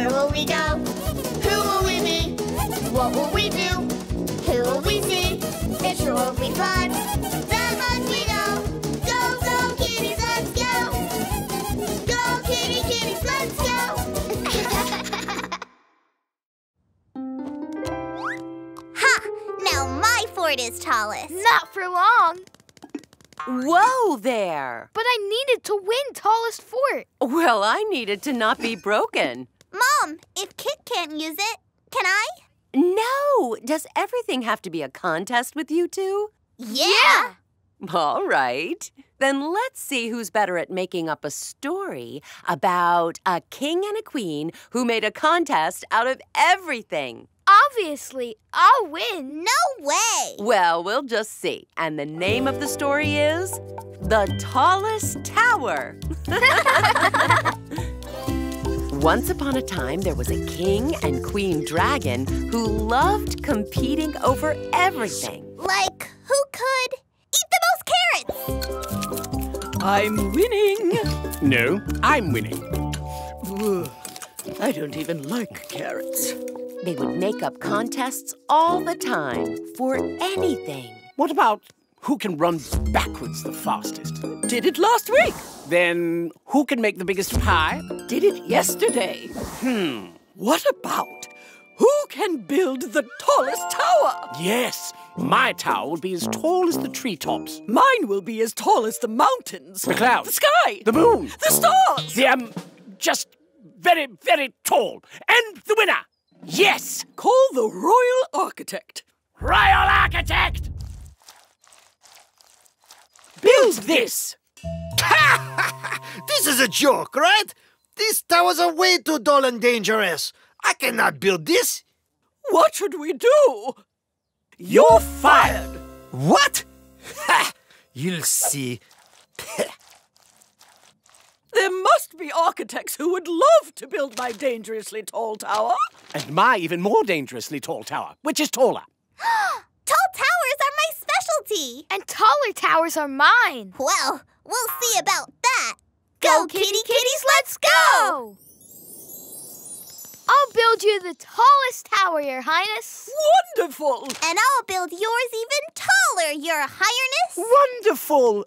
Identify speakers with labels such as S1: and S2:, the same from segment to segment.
S1: Where will we go? Who will we be? What will we do? Who will we see? It sure will be fun. That much we know. Go, go, kitties, let's go. Go, kitty, kitties, let's go. Ha! Now my fort is tallest.
S2: Not for long.
S3: Whoa there!
S2: But I needed to win tallest fort.
S3: Well, I needed to not be broken.
S1: Mom, if Kit can't use it, can I?
S3: No! Does everything have to be a contest with you two?
S1: Yeah!
S3: All right. Then let's see who's better at making up a story about a king and a queen who made a contest out of everything.
S2: Obviously, I'll win.
S1: No way!
S3: Well, we'll just see. And the name of the story is The Tallest Tower. Once upon a time, there was a king and queen dragon who loved competing over everything.
S1: Like, who could eat the most carrots?
S4: I'm winning.
S5: No, I'm winning.
S4: Ugh, I don't even like carrots.
S3: They would make up contests all the time for anything.
S5: What about who can run backwards the fastest?
S4: Did it last week.
S5: Then who can make the biggest pie?
S4: Did it yesterday. What about who can build the tallest tower?
S5: Yes, my tower will be as tall as the treetops.
S4: Mine will be as tall as the mountains.
S5: The clouds.
S4: The sky.
S5: The moon.
S4: The stars.
S5: Just very, very tall. And the winner. Yes!
S4: Call the royal architect.
S5: Royal architect! Build this!
S6: This is a joke, right? These towers are way too tall and dangerous. I cannot build this.
S4: What should we do?
S5: You're fired!
S6: What? Ha! You'll see.
S4: There must be architects who would love to build my dangerously tall tower.
S5: And my even more dangerously tall tower, which is taller.
S1: Tall towers are my specialty.
S2: And taller towers are mine.
S1: Well, we'll see about that. Go, kitty kitties, let's go!
S2: I'll build you the tallest tower, Your Highness.
S4: Wonderful!
S1: And I'll build yours even taller, Your Highness.
S5: Wonderful!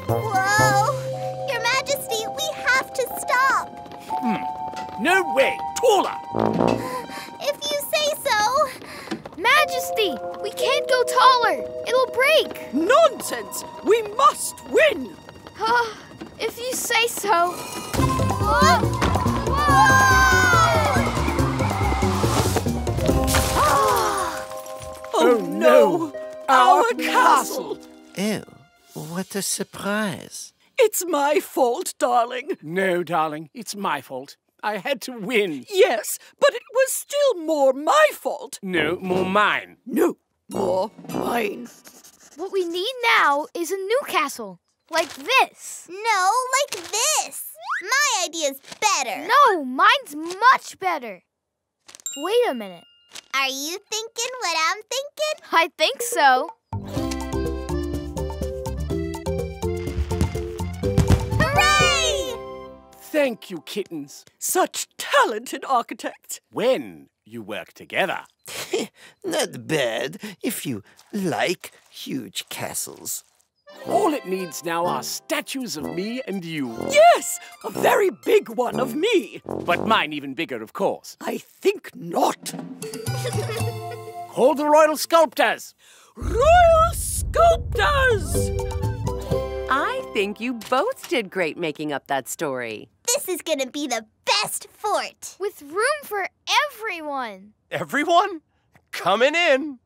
S1: Whoa! Your Majesty, we have to stop.
S5: No way! Taller!
S1: If you say so.
S2: Majesty, we can't go taller. It'll break.
S4: Nonsense! We must win!
S2: If you say so.
S1: Whoa!
S4: Oh no! Our castle!
S6: Oh, what a surprise.
S4: It's my fault, darling.
S5: No, darling, it's my fault. I had to win.
S4: Yes, but it was still more my fault.
S5: No, more mine.
S4: No, more mine.
S2: What we need now is a new castle. Like this.
S1: No, like this. My idea's better.
S2: No, mine's much better. Wait a minute.
S1: Are you thinking what I'm thinking?
S2: I think so.
S1: Hooray!
S5: Thank you, kittens.
S4: Such talented architects.
S5: When you work together.
S6: Not bad if you like huge castles.
S5: All it needs now are statues of me and you.
S4: Yes, a very big one of me.
S5: But mine even bigger, of course.
S4: I think not.
S5: Call the royal sculptors.
S4: Royal sculptors!
S3: I think you both did great making up that story.
S1: This is gonna be the best fort.
S2: With room for everyone.
S7: Everyone? Coming in.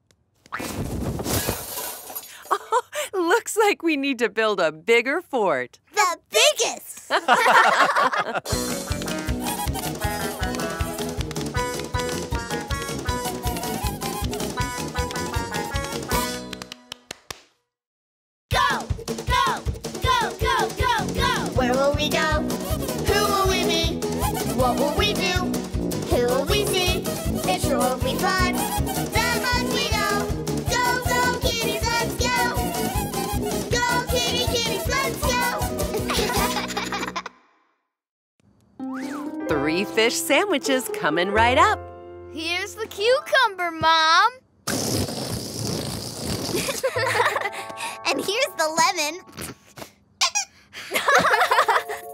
S3: Oh, looks like we need to build a bigger fort.
S1: The biggest! Go, go, go, go, go! Where will we go? Who will we be? What will we do? Who will we see? It sure will be fun. That much we know. Go, go, kitties, let's go. Go, kitty, kitties, let's go.
S3: 3 fish sandwiches coming right up.
S2: Here's the cucumber, Mom.
S1: And here's the lemon.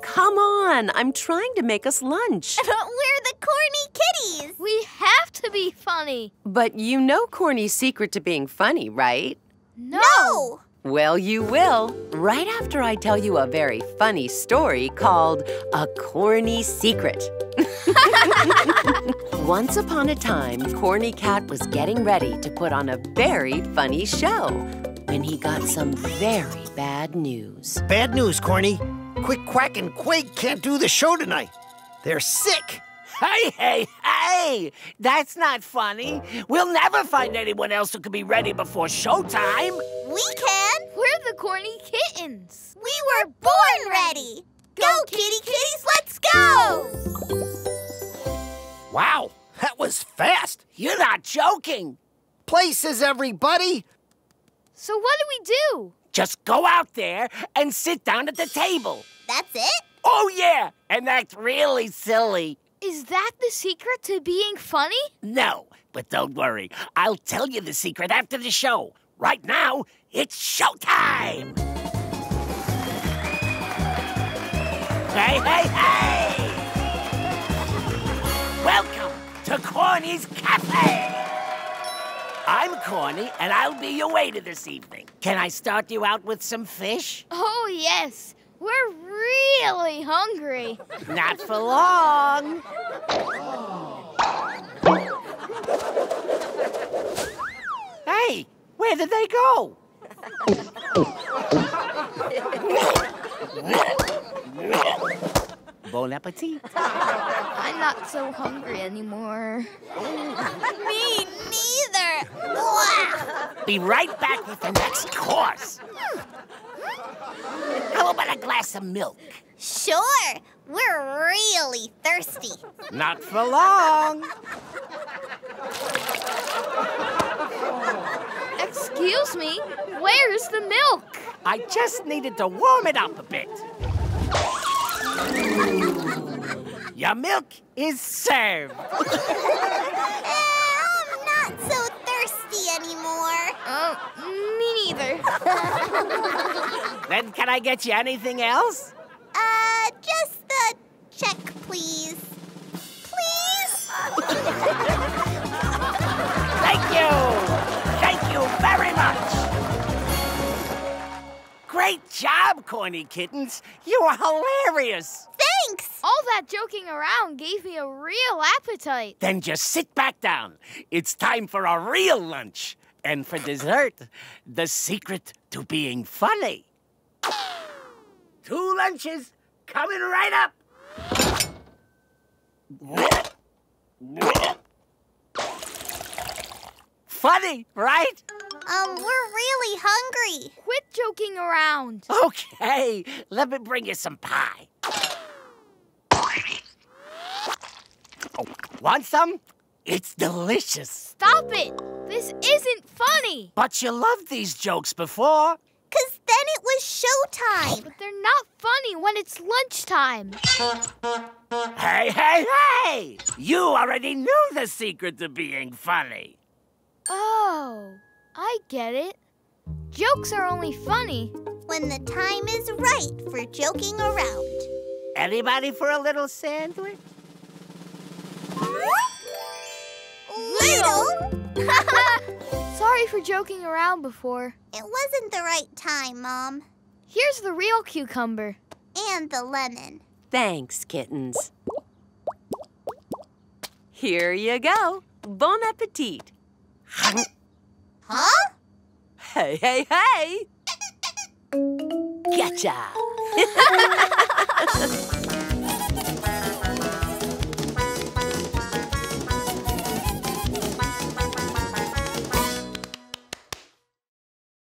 S3: Come on, I'm trying to make us lunch.
S1: But we're the corny kitties.
S2: We have to be funny.
S3: But you know Corny's secret to being funny, right?
S2: No.
S3: Well, you will, right after I tell you a very funny story called A Corny Secret. Once upon a time, Corny Cat was getting ready to put on a very funny show when he got some very bad news.
S6: Bad news, Corny. Quick Quack and Quake can't do the show tonight. They're sick.
S5: Hey, hey, hey! That's not funny. We'll never find anyone else who can be ready before showtime.
S1: We can.
S2: We're the corny kittens.
S1: We were born ready. Go, kitty kitties, let's go.
S6: Wow, that was fast.
S5: You're not joking.
S6: Places, everybody.
S2: So what do we do?
S5: Just go out there and sit down at the table.
S1: That's it?
S5: Oh, yeah, and act really silly.
S2: Is that the secret to being funny?
S5: No, but don't worry. I'll tell you the secret after the show. Right now, it's showtime! Hey, hey, hey! Welcome to Corny's Cafe! I'm Corny, and I'll be your waiter this evening. Can I start you out with some fish?
S2: Oh, yes. We're really hungry.
S5: Not for long. Hey, where did they go? Bon appetit.
S2: I'm not so hungry anymore.
S1: Me neither.
S5: Be right back with the next course. How about a glass of milk?
S1: Sure. We're really thirsty.
S5: Not for long.
S2: Excuse me, where's the milk?
S5: I just needed to warm it up a bit. Your milk is served.
S1: I'm not so thirsty anymore.
S2: Oh, me neither.
S5: Then can I get you anything else?
S1: Just the check, please. Please?
S5: Thank you. Thank you very much. Great job, Corny Kittens. You were hilarious.
S1: Thanks.
S2: All that joking around gave me a real appetite.
S5: Then just sit back down. It's time for a real lunch. And for dessert, the secret to being funny. 2 lunches coming right up. Funny, right?
S1: We're really hungry.
S2: Quit joking around.
S5: Okay, let me bring you some pie. Oh, want some? It's delicious.
S2: Stop it. This isn't funny.
S5: But you loved these jokes before.
S1: 'Cause then it was showtime.
S2: But they're not funny when it's lunchtime.
S5: Hey, hey, hey! You already knew the secret to being funny.
S2: Oh, I get it. Jokes are only funny
S1: When the time is right for joking around.
S5: Anybody for a little sandwich?
S1: Little?
S2: Sorry for joking around before.
S1: It wasn't the right time, Mom.
S2: Here's the real cucumber.
S1: And the lemon.
S3: Thanks, kittens. Here you go. Bon appetit.
S1: Huh?
S3: Hey, hey, hey! Getcha!